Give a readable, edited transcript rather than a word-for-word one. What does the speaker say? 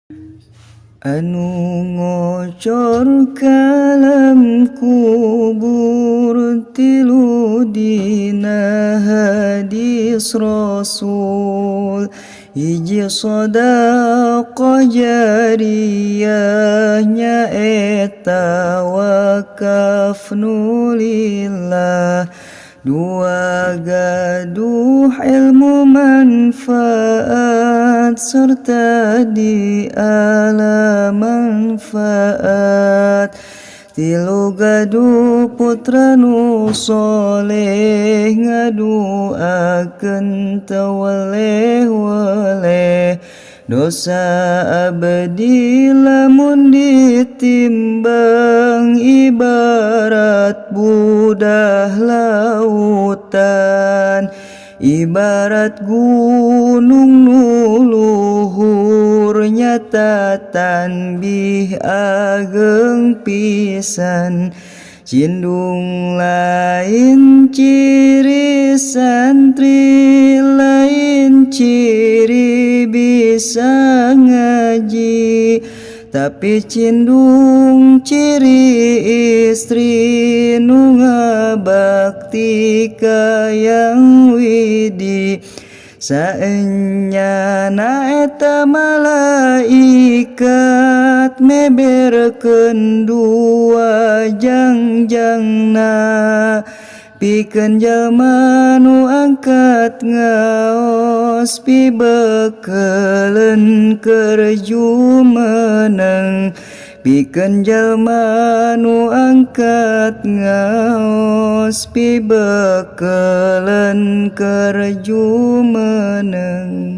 Anu ngocor kalam kubur tilu dina hadis Rasul, hiji sadaqah jariyah nyaeta wakaf nulillah, dua gaduh ilmu manfaat serta di alam manfaat, tilu gaduh putra nu soleh ngaduakeun teu weleh-weleh, dosa abdi lamun ditimbang ibarat budah lautan, ibarat gunung nu luhur nyata tanbih ageng pisan, cindung lain ciri santri, lain ciri bisa ngaji, tapi cindung ciri istri nu ngabakti ka yang widi, saenyana eta malaikat meberkeun dua jangjangna, pikeun jalma nu angkat ngaos pibekeleun keur jumeneng, pikeun jalma nu angkat ngaos pibekeleun keur jumeneng.